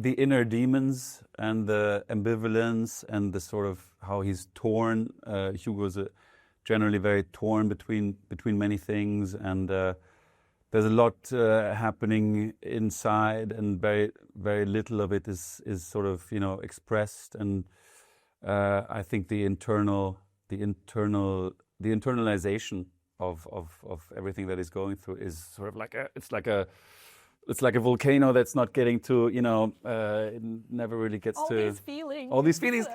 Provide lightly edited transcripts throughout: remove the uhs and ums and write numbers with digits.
the inner demons and the ambivalence and the sort of how he's torn. Hugo's generally very torn between many things, and there's a lot happening inside, and very very little of it is sort of expressed. And I think the internalization of everything that he's going through is sort of like it's like a volcano that's not getting to, it never really gets to... All these feelings.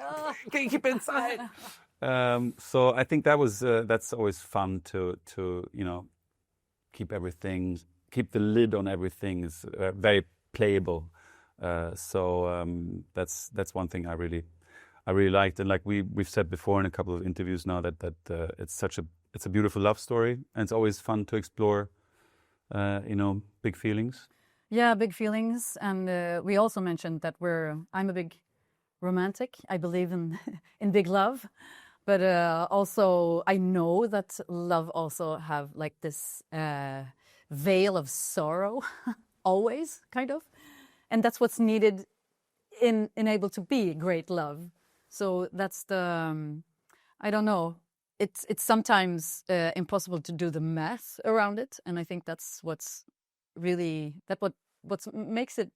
Can you keep it inside? So I think that's always fun to keep the lid on everything is very playable. So that's one thing I really liked. And like we've said before in a couple of interviews now that it's a beautiful love story, and it's always fun to explore, big feelings. Yeah, big feelings, and we also mentioned that I'm a big romantic. I believe in big love, but also I know that love also have like this veil of sorrow, always kind of, and that's what's needed in able to be great love. So that's I don't know. It's sometimes impossible to do the math around it, and I think that's what makes it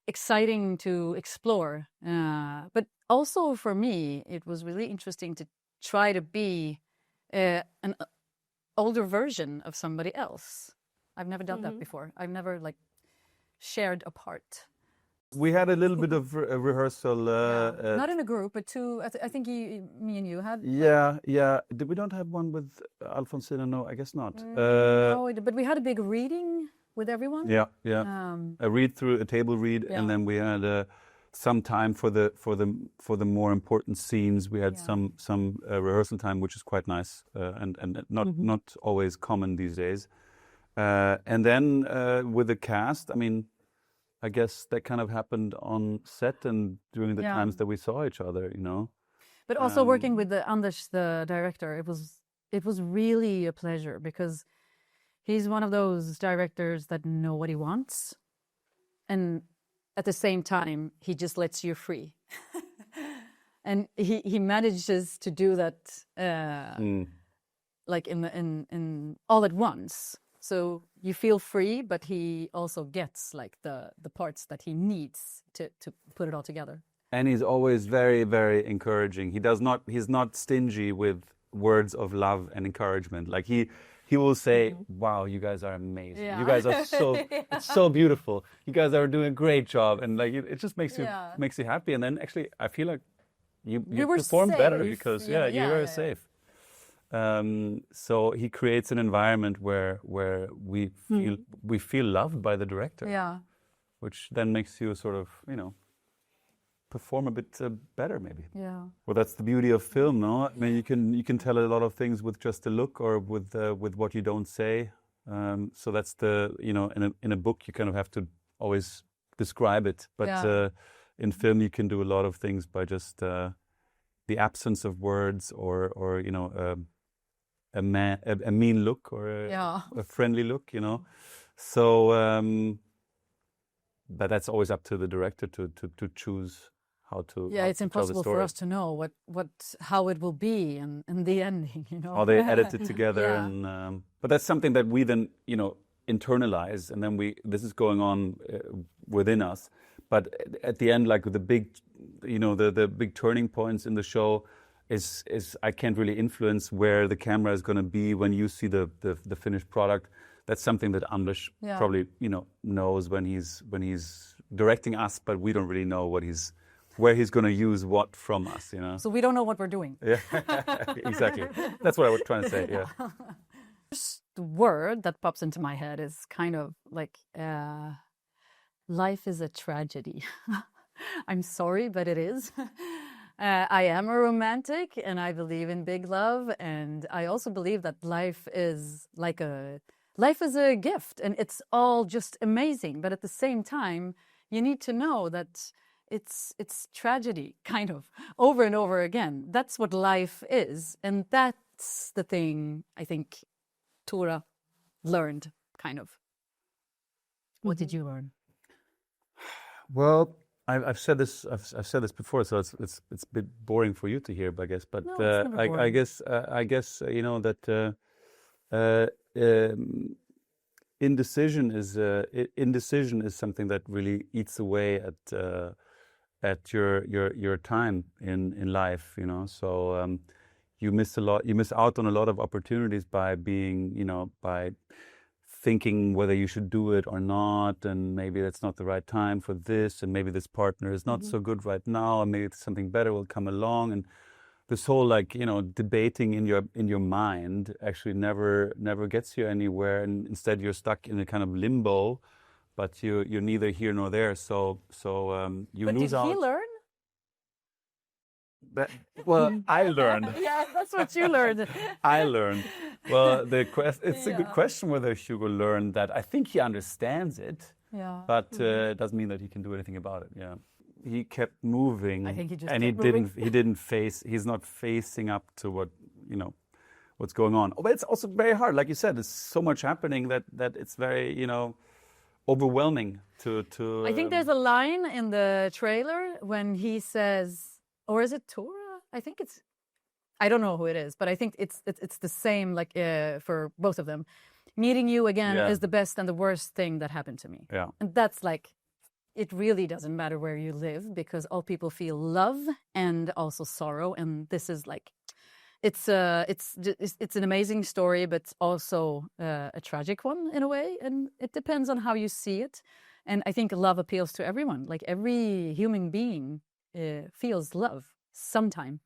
exciting to explore. But also for me, it was really interesting to try to be an older version of somebody else. I've never done that before. I've never shared a part. We had a little bit of a rehearsal. Not in a group, but two. I think me and you had. Yeah. We don't have one with Alfonsina. No, I guess not. No, but we had a big reading with everyone. Yeah. A read through, a table read, and then we had some time for the more important scenes. We had some rehearsal time, which is quite nice and not always common these days. And then with the cast, I mean, I guess that kind of happened on set and during the times that we saw each other, But also working with Anders, the director, it was really a pleasure, because he's one of those directors that know what he wants, and at the same time he just lets you free. And he manages to do that like in all at once. So you feel free, but he also gets like the parts that he needs to put it all together. And he's always very, very encouraging. He's not stingy with words of love and encouragement. Like he will say, "Wow, you guys are amazing. You guys are it's so beautiful. You guys are doing a great job." And like it just makes you happy. And then actually I feel like you perform better because you were safe. So he creates an environment where we feel loved by the director. Yeah. Which then makes you sort of, perform a bit better maybe. Yeah. Well, that's the beauty of film, no? I mean, you can tell a lot of things with just a look or with what you don't say. So that's in a book you kind of have to always describe it, but in film you can do a lot of things by just the absence of words or a mean look or a friendly look, So, but that's always up to the director to choose how to. Yeah, it's impossible for us to know how it will be in the ending, How they edit it together, and but that's something that we then internalize, and then this is going on within us. But at the end, like the big, the big turning points in the show. Is I can't really influence where the camera is going to be when you see the finished product. That's something that Anders probably knows when he's directing us, but we don't really know where he's going to use what from us. So we don't know what we're doing. Yeah, exactly. That's what I was trying to say. Yeah. The word that pops into my head is kind of like life is a tragedy. I'm sorry, but it is. I am a romantic, and I believe in big love, and I also believe that life is a gift, and it's all just amazing. But at the same time, you need to know that it's tragedy, kind of, over and over again. That's what life is, and that's the thing I think Tora learned, kind of. What did you learn? Well, I've said this. I've said this before, so it's a bit boring for you to hear, I guess. But No, it's never boring. I guess you know that indecision is something that really eats away at your time in life. You know, so you miss out on a lot of opportunities by being, you know, by thinking whether you should do it or not, and maybe that's not the right time for this, and maybe this partner is not so good right now, and maybe something better will come along. And this whole, like, you know, debating in your mind actually never gets you anywhere, and instead you're stuck in a kind of limbo, but you're neither here nor there. So you but lose out. Did he learn? Well, I learned. Yeah, that's what you learned. I learned. Well, it's a good question whether Hugo learned that. I think he understands it. Yeah. But it doesn't mean that he can do anything about it. Yeah. He kept moving. I think he just and kept moving. he's not facing up to what, you know, what's going on. But it's also very hard. Like you said, there's so much happening that it's very, you know, overwhelming to I think there's a line in the trailer when he says, or is it Tora? I don't know who it is, but I think it's the same, like for both of them. Meeting you again is the best and the worst thing that happened to me. Yeah. And that's like, it really doesn't matter where you live, because all people feel love and also sorrow. And this is like, it's an amazing story, but also a tragic one in a way. And it depends on how you see it. And I think love appeals to everyone. Like every human being feels love sometime.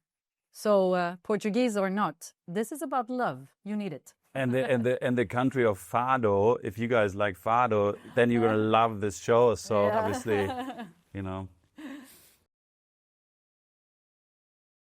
So Portuguese or not, this is about love. You need it. And the country of Fado. If you guys like Fado, then you're gonna love this show. So obviously, you know.